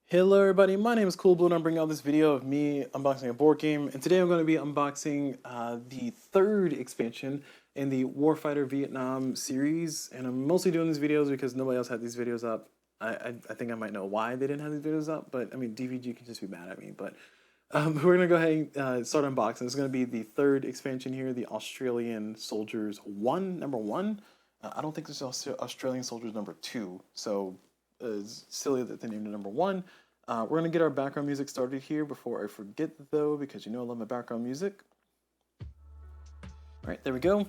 Hello everybody, my name is Coolblue and I'm bringing out this video of me unboxing a board game, and today I'm going to be unboxing the third expansion in the Warfighter Vietnam series, and I'm mostly doing these videos because nobody else had these videos up. I think I might know why they didn't have these videos up, but I mean DVG can just be mad at me, but we're going to go ahead and start unboxing. It's going to be the third expansion here, the Australian Soldiers 1, number 1. I don't think there's also Australian Soldiers number 2, so it's silly that they named it number 1. We're going to get our background music started here before I forget, though, because you know I love my background music. All right, there we go.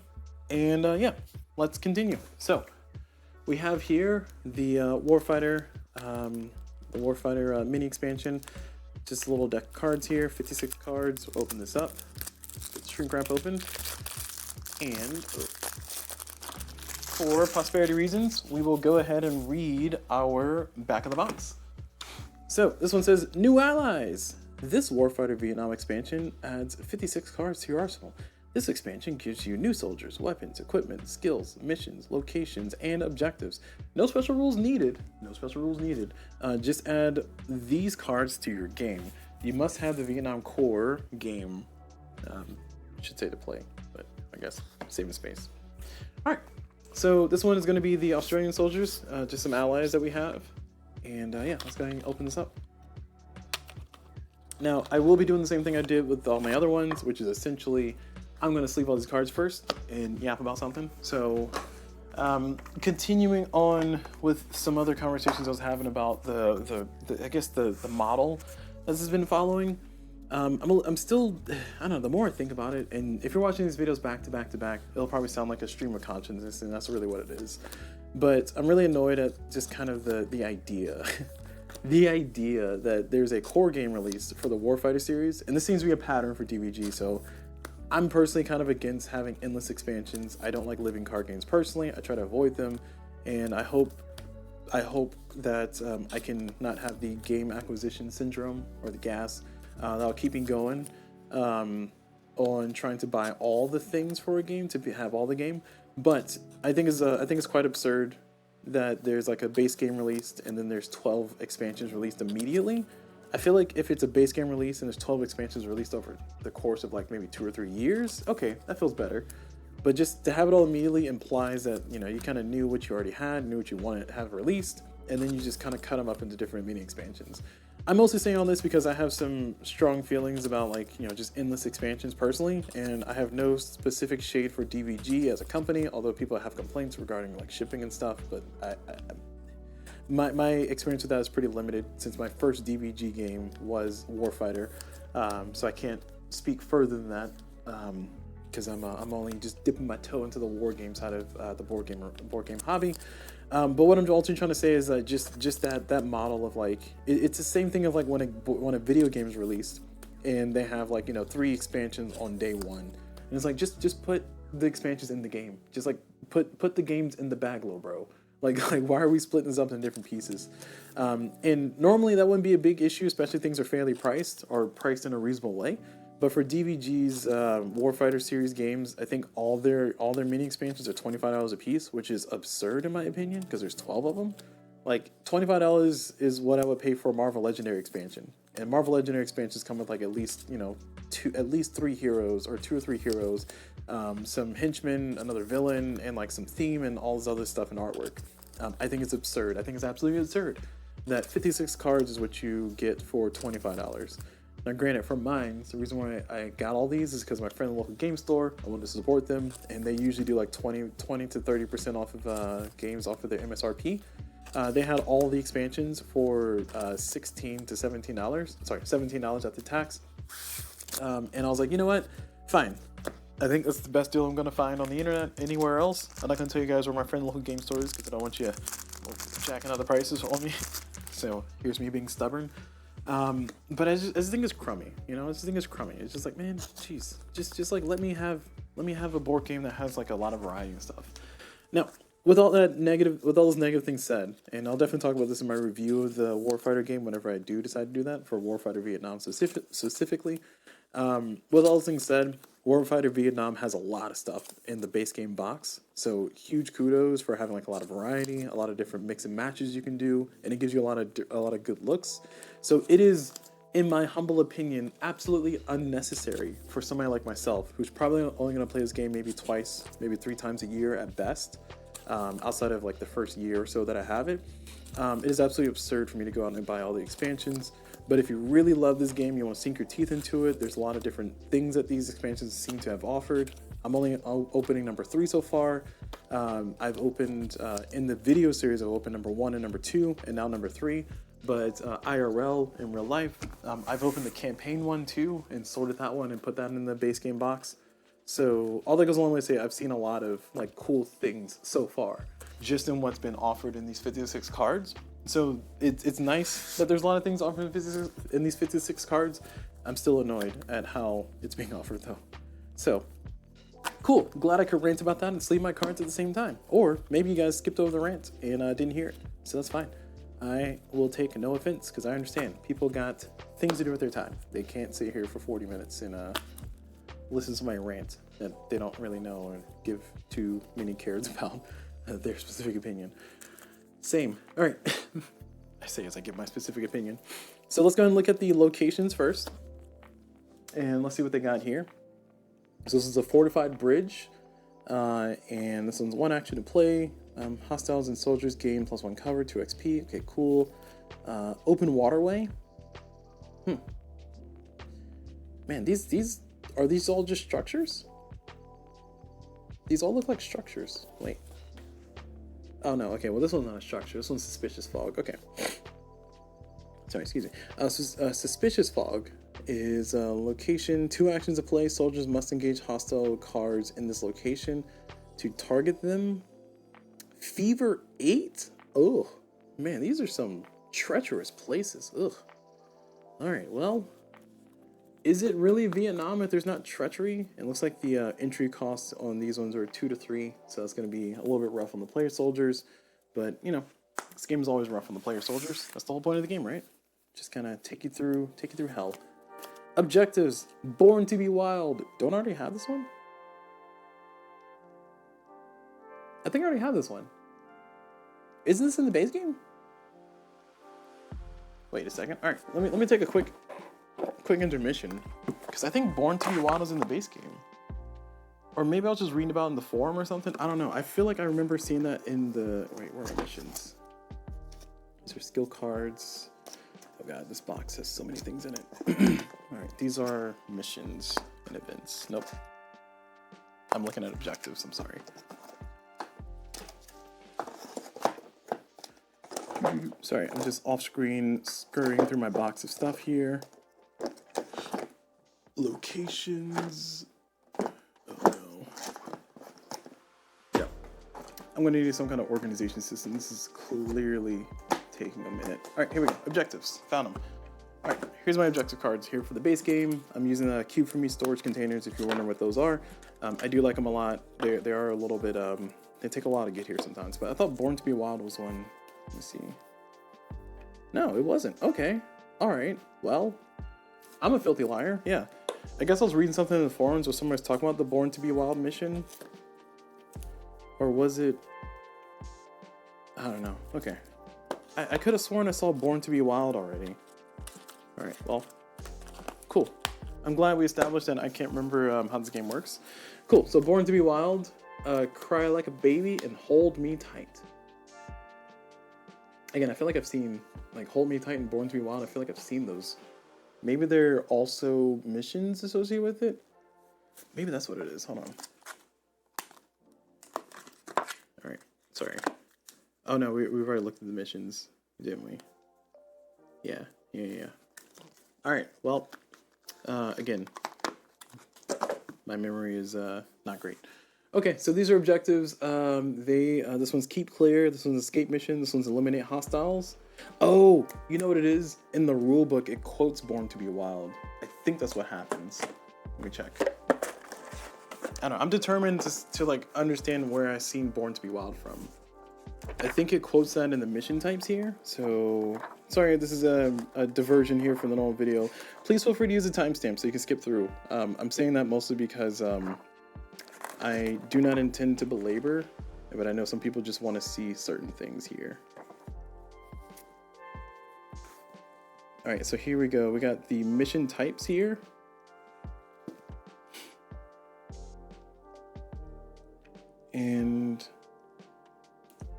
And yeah, let's continue. So we have here the Warfighter mini expansion. Just a little deck of cards here, 56 cards. We'll open this up. Get the shrink wrap open. And for prosperity reasons, we will go ahead and read our back of the box. So this one says, New Allies! This Warfighter Vietnam expansion adds 56 cards to your arsenal. This expansion gives you new soldiers, weapons, equipment, skills, missions, locations, and objectives. No special rules needed. No special rules needed. Just add these cards to your game. You must have the Vietnam Core game. I should say to play, but I guess saving space. All right. So this one is going to be the Australian soldiers, just some allies that we have. And yeah, let's go ahead and open this up. Now, I will be doing the same thing I did with all my other ones, which is essentially, I'm going to sleeve all these cards first and yap about something. So, continuing on with some other conversations I was having about the model that this has been following. I'm still, I don't know, the more I think about it, and if you're watching these videos back to back to back, it'll probably sound like a stream of consciousness, and that's really what it is. But I'm really annoyed at just kind of the idea, the idea that there's a core game released for the Warfighter series, and this seems to be a pattern for DVG, so I'm personally kind of against having endless expansions. I don't like living card games personally. I try to avoid them, and I hope that I can not have the game acquisition syndrome or the gas. That'll keep me going on trying to buy all the things for a game to have all the game. But I think it's quite absurd that there's like a base game released and then there's 12 expansions released immediately. I feel like if it's a base game release and there's 12 expansions released over the course of like maybe 2 or 3 years, okay, that feels better. But just to have it all immediately implies that, you know, you kind of knew what you already had, knew what you wanted to have released, and then you just kind of cut them up into different mini expansions. I'm mostly saying all this because I have some strong feelings about, like, you know, just endless expansions personally, and I have no specific shade for DVG as a company, although people have complaints regarding like shipping and stuff, but my experience with that is pretty limited since my first DVG game was Warfighter, so I can't speak further than that because I'm only just dipping my toe into the war game side of the board game hobby. But what I'm also trying to say is that just that model of like it's the same thing of like when a video game is released and they have like, you know, 3 expansions on day 1, and it's like just put the expansions in the game, just like put the games in the bag, little bro. Like why are we splitting this up in different pieces? And normally that wouldn't be a big issue, especially if things are fairly priced or priced in a reasonable way. But for DVG's Warfighter series games, I think all their mini expansions are $25 a piece, which is absurd in my opinion because there's 12 of them. Like $25 is what I would pay for a Marvel Legendary expansion, and Marvel Legendary expansions come with like at least, you know, 3 heroes or 2 or 3 heroes, some henchmen, another villain, and like some theme and all this other stuff and artwork. I think it's absurd. I think it's absolutely absurd that 56 cards is what you get for $25. Now, granted, for mine, the reason why I got all these is because my friend at the local game store, I wanted to support them, and they usually do like 20 to 30% off of games off of their MSRP. They had all the expansions for $16 to $17. Sorry, $17 after tax. And I was like, you know what? Fine. I think that's the best deal I'm going to find on the internet anywhere else. I'm not going to tell you guys where my friend at the local game store is because I don't want you jacking out the prices on me. So here's me being stubborn. But I just think it's crummy, you know. I just think it's crummy. It's just like, man, jeez, just like let me have a board game that has like a lot of variety and stuff. Now, with all those negative things said, and I'll definitely talk about this in my review of the Warfighter game whenever I do decide to do that for Warfighter Vietnam specifically. With all those things said, Warfighter Vietnam has a lot of stuff in the base game box. So huge kudos for having like a lot of variety, a lot of different mix and matches you can do, and it gives you a lot of good looks. So it is, in my humble opinion, absolutely unnecessary for somebody like myself, who's probably only going to play this game maybe twice, maybe 3 times a year at best, outside of like the first year or so that I have it. It is absolutely absurd for me to go out and buy all the expansions. But if you really love this game, you want to sink your teeth into it, there's a lot of different things that these expansions seem to have offered. I'm only opening number 3 so far. I've opened, in the video series, I've opened number 1 and number 2, and now number 3. But IRL, in real life, I've opened the campaign one too, and sorted that one and put that in the base game box. So all that goes a long way to say I've seen a lot of like cool things so far, just in what's been offered in these 56 cards. So it's nice that there's a lot of things offered in these 56 cards. I'm still annoyed at how it's being offered though. So cool, glad I could rant about that and sleeve my cards at the same time. Or maybe you guys skipped over the rant and didn't hear it, so that's fine. I will take no offense because I understand people got things to do with their time. They can't sit here for 40 minutes and listen to my rant that they don't really know or give too many cares about their specific opinion. Same. All right. I say as I give my specific opinion. So let's go ahead and look at the locations first. And let's see what they got here. So this is a fortified bridge. And this one's 1 action to play. Hostiles and soldiers gain +1 cover, 2 XP. Okay, cool. Open waterway. Man, these are these all just structures? These all look like structures. Wait. Oh no, okay, well this one's not a structure. This one's Suspicious Fog. Okay. Sorry, excuse me. Suspicious Fog is a location, 2 actions to play. Soldiers must engage hostile cards in this location to target them. Fever 8? Oh, man, these are some treacherous places. Ugh. Alright, well, is it really Vietnam if there's not treachery? It looks like the entry costs on these ones are 2 to 3, so that's going to be a little bit rough on the player soldiers. But, you know, this game is always rough on the player soldiers. That's the whole point of the game, right? Just kind of take you through hell. Objectives. Born to be Wild. Don't I already have this one? I think I already have this one. Isn't this in the base game? Wait a second. All right, let me take a quick intermission, because I think Born to be Wild is in the base game. Or maybe I was just reading about it in the forum or something. I don't know. I feel like I remember seeing that in the... Wait, where are missions? These are skill cards. Oh god, this box has so many things in it. Alright, these are missions and events. Nope. I'm looking at objectives, I'm sorry. Sorry, I'm just off screen scurrying through my box of stuff here. Locations. Oh no. Yeah. I'm gonna need some kind of organization system. This is clearly taking a minute. Alright, here we go. Objectives. Found them. Alright, here's my objective cards here for the base game. I'm using the Cube for Me storage containers if you're wondering what those are. I do like them a lot. They are a little bit, they take a while to get here sometimes, but I thought Born to be Wild was one. Let me see. No, it wasn't. Okay. Alright. Well, I'm a filthy liar. Yeah. I guess I was reading something in the forums where someone was talking about the Born to be Wild mission. Or was it... I don't know. Okay. I could have sworn I saw Born to be Wild already. Alright, well. Cool. I'm glad we established that. I can't remember how this game works. Cool. So Born to be Wild. Cry like a baby and hold me tight. Again, I feel like I've seen, like, Hold Me Tight and Born to be Wild. I feel like I've seen those. Maybe there are also missions associated with it? Maybe that's what it is. Hold on. Alright, sorry. Oh no, we've already looked at the missions, didn't we? Yeah. Alright, well, again, my memory is not great. Okay, so these are objectives. This one's Keep Clear, this one's Escape Mission, this one's Eliminate Hostiles. Oh, you know what it is? In the rule book, it quotes Born to be Wild. I think that's what happens. Let me check. I don't know, I'm determined to like understand where I've seen Born to be Wild from. I think it quotes that in the mission types here. So, sorry, this is a diversion here from the normal video. Please feel free to use a timestamp so you can skip through. I'm saying that mostly because I do not intend to belabor, but I know some people just want to see certain things here. All right, so here we go. We got the mission types here. And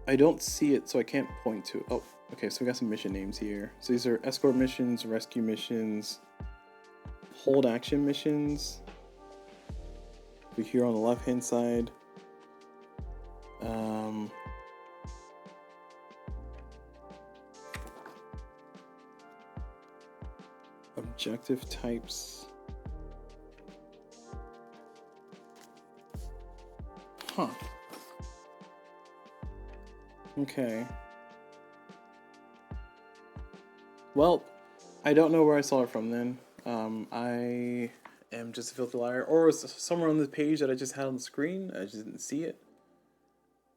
I don't see it, so I can't point to it. Oh, okay, so we got some mission names here. So these are escort missions, rescue missions, hold action missions. Over here on the left-hand side. Objective types. Huh. Okay. Well, I don't know where I saw it from then. I am just a filthy liar. Or it was somewhere on the page that I just had on the screen. I just didn't see it.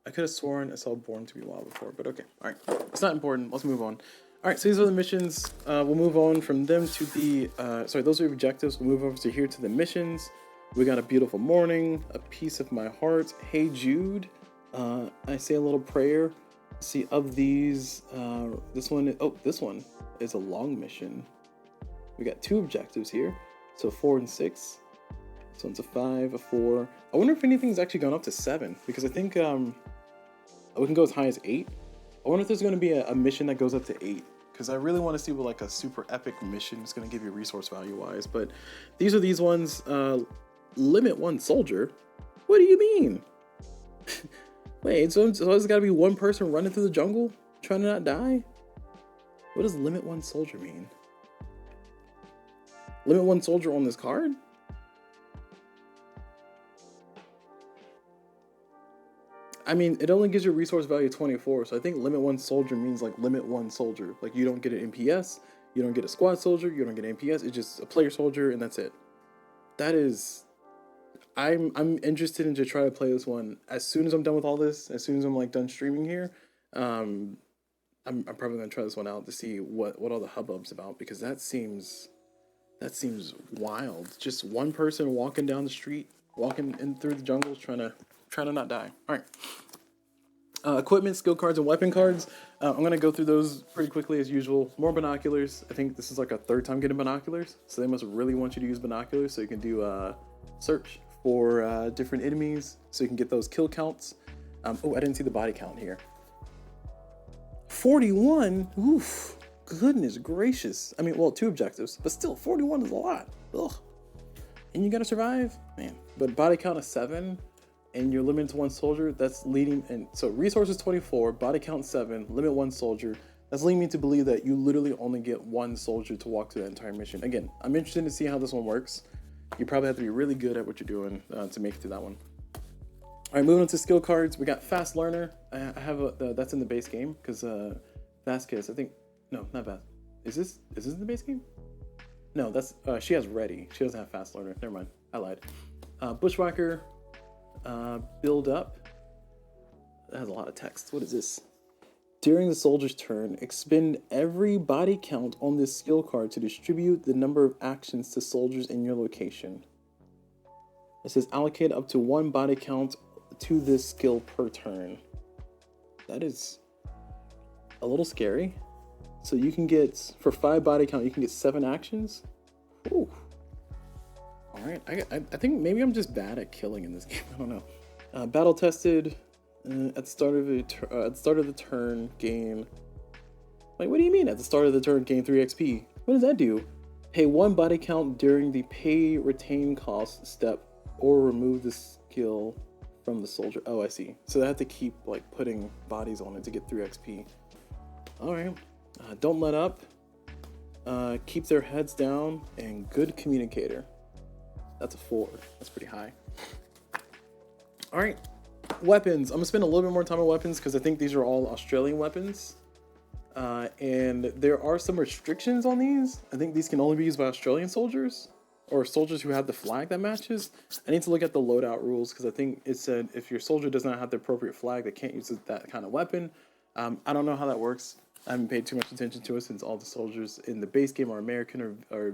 I could have sworn I saw Born to be Wild before, but okay. Alright. It's not important. Let's move on. Alright, so these are the missions. We'll move on from them to the... sorry, those are the objectives. We'll move over to here to the missions. We got A Beautiful Morning, A Piece of My Heart, Hey Jude. I say a little prayer. See, of these, this one is a long mission. We got 2 objectives here. So 4 and 6. This one's a 5, a 4. I wonder if anything's actually gone up to 7, because I think we can go as high as 8. I wonder if there's going to be a mission that goes up to 8, because I really want to see what like a super epic mission is going to give you resource value wise. But these are these ones. Limit 1 soldier. What do you mean? Wait, so there's got to be one person running through the jungle trying to not die? What does limit 1 soldier mean? Limit 1 soldier on this card? I mean, it only gives you resource value 24, so I think limit 1 soldier means like limit 1 soldier. Like you don't get an MPS, you don't get a squad soldier, you don't get an MPS, it's just a player soldier and that's it. That is... I'm interested in to try to play this one as soon as I'm done with all this. As soon as I'm like done streaming here, I'm probably gonna try this one out to see what all the hubbub's about, because that seems wild. Just one person walking down the street, walking in through the jungles, trying to not die. All right. Equipment, skill cards, and weapon cards. I'm gonna go through those pretty quickly as usual. More binoculars. I think this is like a 3rd time getting binoculars, so they must really want you to use binoculars so you can do search for different enemies, so you can get those kill counts. Oh, I didn't see the body count here. 41? Oof. Goodness gracious. I mean, well, 2 objectives, but still, 41 is a lot. Ugh. And you gotta survive? Man. But body count of 7, and you're limited to 1 soldier, that's leading... And so resources 24, body count 7, limit 1 soldier. That's leading me to believe that you literally only get 1 soldier to walk through the entire mission. Again, I'm interested to see how this one works. You probably have to be really good at what you're doing to make it to that one. All right, moving on to skill cards. We got Fast Learner. I have that's in the base game, because Vasquez, I think, no, not Vasquez. Is this in the base game? No, that's she has Ready. She doesn't have Fast Learner. Never mind, I lied. Bushwhacker, Build Up. That has a lot of text. What is this? During the soldier's turn, expend every body count on this skill card to distribute the number of actions to soldiers in your location. It says allocate up to 1 body count to this skill per turn. That is a little scary. So you can get, for 5 body count, you can get 7 actions. Ooh. All right, I think maybe I'm just bad at killing in this game. I don't know. Battle tested. At the start of the turn, gain. Like, what do you mean? At the start of the turn, gain 3 XP. What does that do? Pay 1 body count during the pay retain cost step, or remove the skill from the soldier. Oh, I see. So they have to keep like putting bodies on it to get 3 XP. All right. Don't let up. Keep their heads down, and good communicator. That's a 4. That's pretty high. All right. Weapons. I'm gonna spend a little bit more time on weapons because I think these are all Australian weapons, and there are some restrictions on these. I think these can only be used by Australian soldiers, or soldiers who have the flag that matches, I need to look at the loadout rules because I think it said if your soldier does not have the appropriate flag, they can't use that kind of weapon. I don't know how that works. I haven't paid too much attention to it since all the soldiers in the base game are American or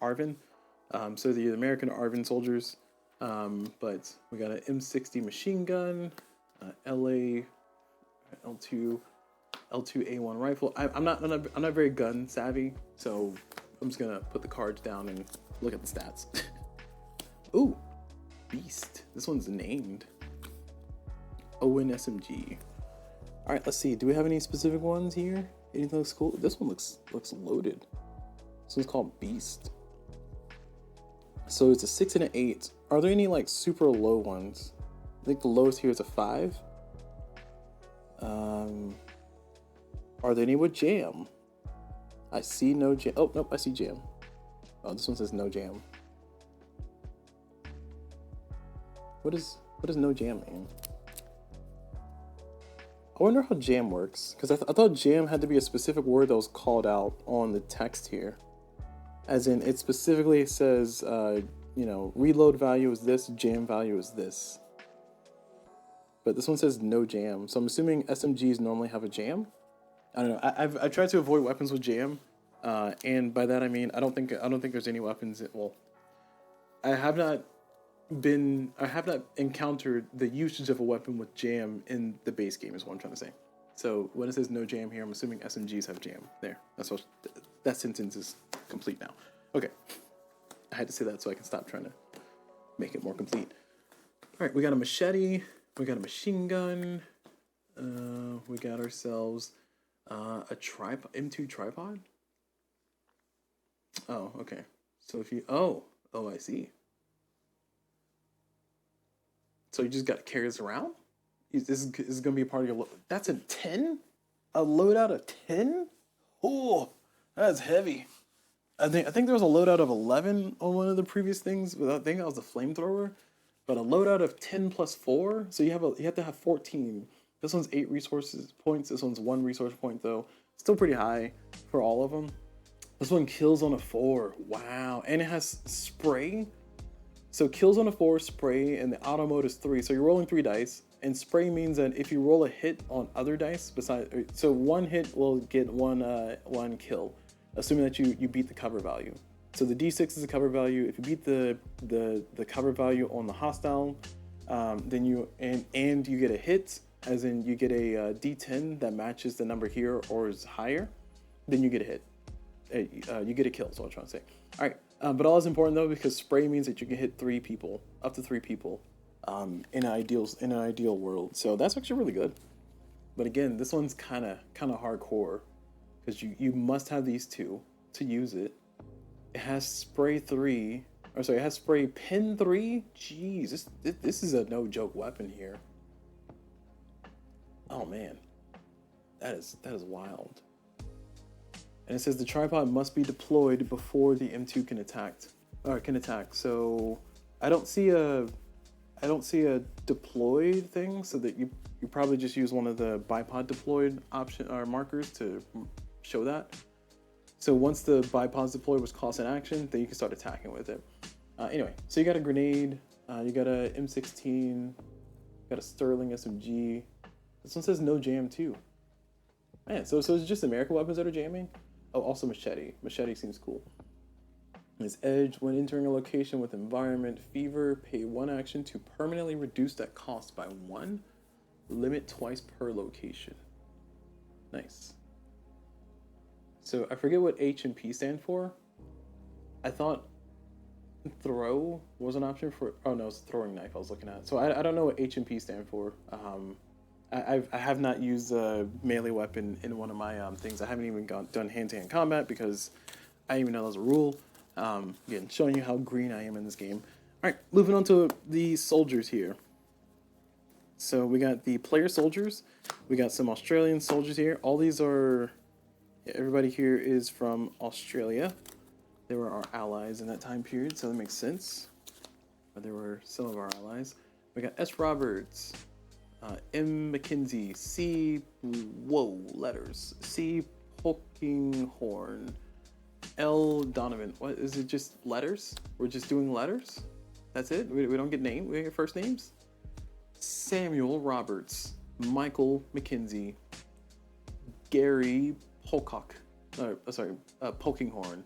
Arvin. So they're either American or Arvin soldiers. But we got an M60 machine gun, LA L2 A1 rifle. I'm not very gun savvy, so I'm just gonna put the cards down and look at the stats. Ooh, Beast. This one's named Owen SMG. All right, let's see. Do we have any specific ones here? Anything looks cool? This one looks loaded. This one's called Beast. So it's a 6 and an 8. Are there any like super low ones? I think the lowest here is a 5. Are there any with jam? I see no jam. Oh, nope, I see jam. Oh, this one says no jam. What does no jam mean? I wonder how jam works, because I thought jam had to be a specific word that was called out on the text here. As in, it specifically says, you know, reload value is this, jam value is this. But this one says no jam, so I'm assuming SMGs normally have a jam? I don't know. I've tried to avoid weapons with jam, and by that I mean I don't think there's any weapons. Well, I have not encountered the usage of a weapon with jam in the base game is what I'm trying to say. So when it says no jam here, I'm assuming SMGs have jam. There, that sentence is complete now. Okay, I had to say that so I can stop trying to make it more complete. All right, we got a machete, we got a machine gun, we got ourselves a tripod, M2 tripod. Oh, okay. So if you I see. So you just got to carry this around? This is going to be a part of your load. That's a 10? A loadout of 10? Oh, that's heavy. I think there was a loadout of 11 on one of the previous things. I think that was a flamethrower. But a loadout of 10 plus 4, so you have to have 14. This one's 8 resources points. This one's 1 resource point though. Still pretty high for all of them. This one kills on a 4. Wow, and it has spray. So kills on a 4, spray, and the auto mode is 3. So you're rolling 3 dice, and spray means that if you roll a hit on other dice, so 1 hit will get 1 kill, assuming that you beat the cover value. So the D6 is the cover value. If you beat the cover value on the hostile, then you get a hit, as in you get a D10 that matches the number here or is higher, then you get a hit. You get a kill. Is what I'm trying to say. All right. But all is important though, because spray means that you can hit 3 people, up to 3 people, in an ideal world. So that's actually really good. But again, this one's kind of hardcore, because you must have these two to use it. It has spray 3, or sorry, it has spray pin 3. Jeez, this is a no joke weapon here. Oh man, that is wild. And it says the tripod must be deployed before the M2 can attack. So I don't see a deployed thing, so that you probably just use one of the bipod deployed option or markers to show that. So once the bipod's deployed, which calls an action, then you can start attacking with it. Anyway, so you got a grenade, you got a M16, got a Sterling SMG. This one says no jam too. Man, so it's just American weapons that are jamming? Oh, also machete. Machete seems cool. Its edge, when entering a location with environment fever, pay 1 action to permanently reduce that cost by 1. Limit twice per location. Nice. So I forget what H and P stand for. I thought throw was an option for. Oh no, it's throwing knife I was looking at. So I don't know what H and P stand for. I have not used a melee weapon in one of my things. I haven't even done hand-to-hand combat because I didn't even know that was a rule. Again, showing you how green I am in this game. All right, moving on to the soldiers here. So we got the player soldiers. We got some Australian soldiers here. All these are, everybody here is from Australia. They were our allies in that time period, so that makes sense. They were some of our allies. We got S. Roberts, M. McKenzie, C. Whoa, letters. C. Polkinghorn, L. Donovan. What is it? Just letters? We're just doing letters? That's it? We don't get name? We don't get first names? Samuel Roberts. Michael McKenzie. Gary Polcock. Polkinghorn.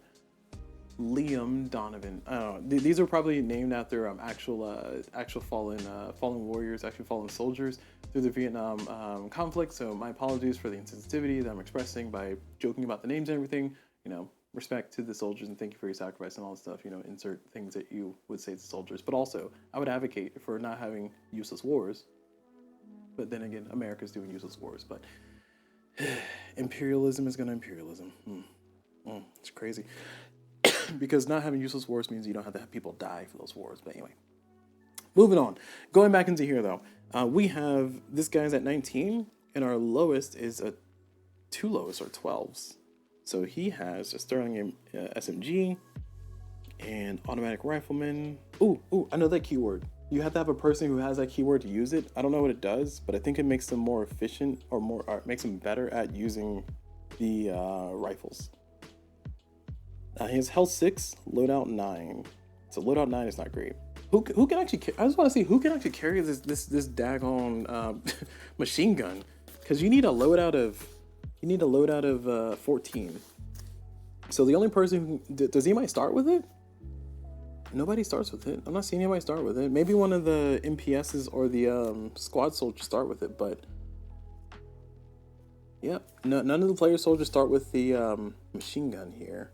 Liam Donovan. I don't know. These are probably named after actual fallen warriors, actually fallen soldiers through the Vietnam conflict. So my apologies for the insensitivity that I'm expressing by joking about the names and everything. Respect to the soldiers and thank you for your sacrifice and all that stuff. Insert things that you would say to soldiers. But also, I would advocate for not having useless wars. But then again, America's doing useless wars. But imperialism is gonna imperialism. It's crazy. Because not having useless wars means you don't have to have people die for those wars. But anyway, moving on. Going back into here, though, we have this guy's at 19, and our lowest is two lowest are 12s. So he has a Sterling SMG and automatic rifleman. Ooh, I know that keyword. You have to have a person who has that keyword to use it. I don't know what it does, but I think it makes them more efficient or makes them better at using the rifles. He has health 6, loadout 9. So loadout 9 is not great. Who can actually? I just want to see who can actually carry this daggone machine gun, because you need a loadout of 14. So the only person who does anybody start with it? Nobody starts with it. I'm not seeing anybody start with it. Maybe one of the MPSs or the squad soldiers start with it, but yeah, none of the player soldiers start with the machine gun here.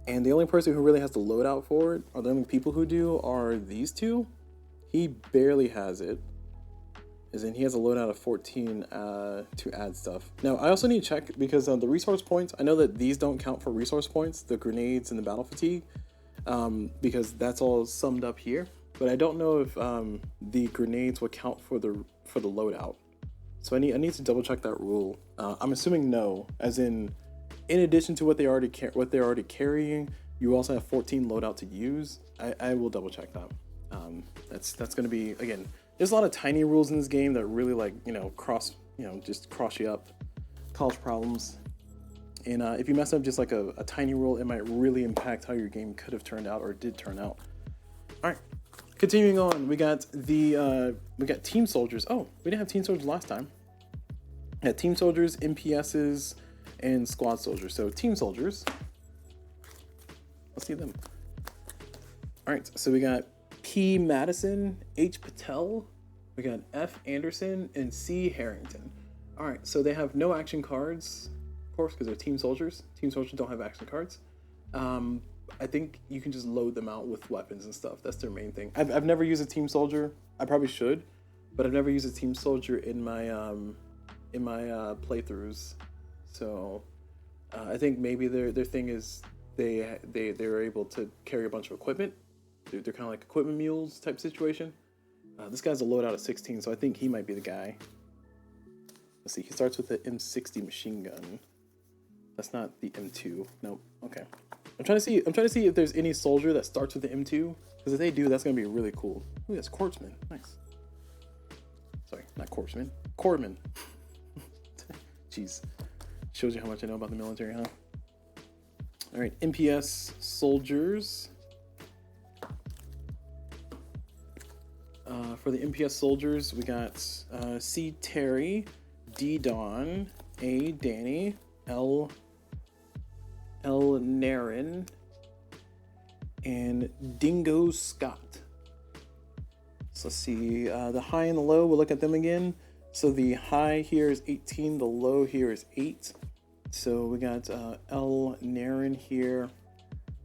And the only person who really has the loadout for it, or the only people who do, are these two. He barely has it. As in, he has a loadout of 14 to add stuff. Now, I also need to check, because the resource points, I know that these don't count for resource points, the grenades and the battle fatigue, because that's all summed up here. But I don't know if the grenades would count for the loadout. So I need to double check that rule. I'm assuming no, as in addition to what they're already carrying, you also have 14 loadout to use. I will double check that. That's going to be, again, there's a lot of tiny rules in this game that really just cross you up, cause problems. And if you mess up just like a tiny rule, it might really impact how your game could have turned out or did turn out. All right, continuing on, we got team soldiers. Oh, we didn't have team soldiers last time. We had team soldiers, MPSs, and squad soldiers. So team soldiers, let's see them. All right, so we got P. Madison, H. Patel, we got F. Anderson, and C. Harrington. All right, so they have no action cards, of course, because they're team soldiers. Team soldiers don't have action cards. I think you can just load them out with weapons and stuff. That's their main thing. I've never used a team soldier. I probably should, but I've never used a team soldier in my playthroughs. So I think maybe their thing is they're able to carry a bunch of equipment. They're kind of like equipment mules type situation. This guy's a loadout of 16, so I think he might be the guy. Let's see. He starts with the M60 machine gun. That's not the M2. Nope. Okay. I'm trying to see if there's any soldier that starts with the M2, because if they do, that's gonna be really cool. Ooh, that's Corpsman. Nice. Sorry, not Corpsman. Cordman. Jeez. Shows you how much I know about the military, huh? All right, MPS soldiers. For the MPS soldiers, we got C. Terry, D. Don, A. Danny, L. Naren, and Dingo Scott. So let's see, the high and the low, we'll look at them again. So the high here is 18, the low here is 8. So we got L. Naren here,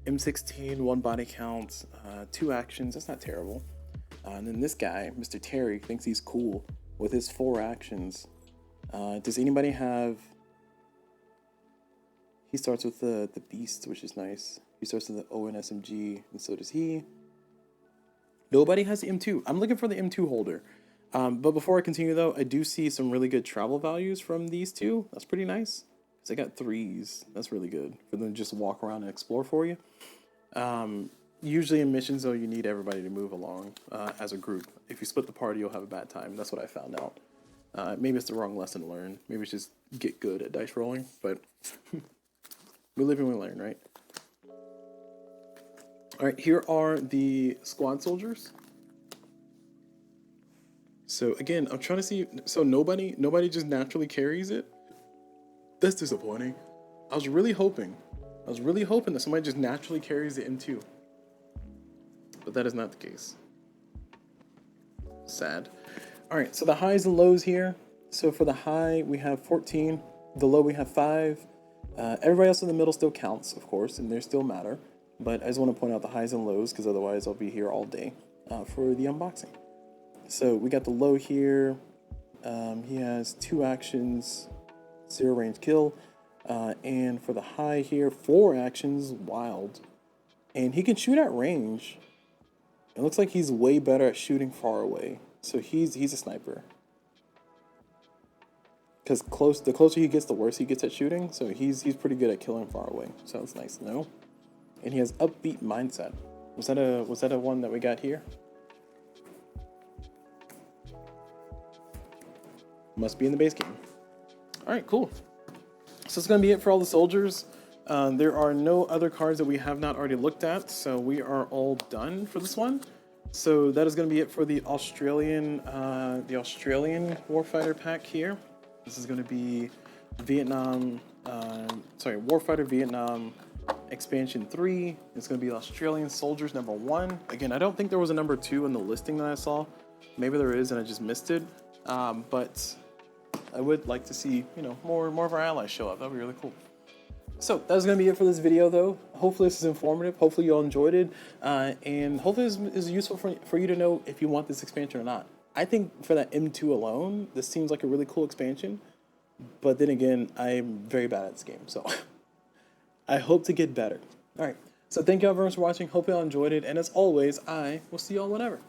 M16, 1 body count, 2 actions, that's not terrible. And then this guy, Mr. Terry, thinks he's cool with his 4 actions. Does anybody have... He starts with the Beast, which is nice. He starts with the ON SMG, and so does he. Nobody has the M2. I'm looking for the M2 holder. But before I continue, though, I do see some really good travel values from these two. That's pretty nice. Because I got 3s. That's really good for them to just walk around and explore for you. Usually in missions, though, you need everybody to move along as a group. If you split the party, you'll have a bad time. That's what I found out. Maybe it's the wrong lesson learned. Maybe it's just get good at dice rolling. But We live and we learn, right? All right, here are the squad soldiers. So again, I'm trying to see. So nobody just naturally carries it. That's disappointing. I was really hoping that somebody just naturally carries the M2, but that is not the case. Sad. All right, so the highs and lows here. So for the high, we have 14. The low, we have 5. Everybody else in the middle still counts, of course, and they still matter. But I just want to point out the highs and lows because otherwise I'll be here all day for the unboxing. So we got the low here. He has 2 actions, 0 range kill. And for the high here, 4 actions, wild. And he can shoot at range. It looks like he's way better at shooting far away. So he's a sniper. Because the closer he gets, the worse he gets at shooting. So he's pretty good at killing far away. So that's nice to know. And he has upbeat mindset. Was that a one that we got here? Must be in the base game. All right, cool. So that's gonna be it for all the soldiers. There are no other cards that we have not already looked at, so we are all done for this one. So that is gonna be it for the Australian Warfighter pack here. This is gonna be Warfighter Vietnam Expansion 3. It's gonna be Australian Soldiers number 1. Again, I don't think there was a number 2 in the listing that I saw. Maybe there is and I just missed it. But I would like to see, more of our allies show up. That'd be really cool. So that's going to be it for this video, though. Hopefully this is informative. Hopefully you all enjoyed it. And hopefully this is useful for you to know if you want this expansion or not. I think for that M2 alone, this seems like a really cool expansion. But then again, I'm very bad at this game. So I hope to get better. All right. So thank you all very much for watching. Hope you all enjoyed it. And as always, I will see you all whenever.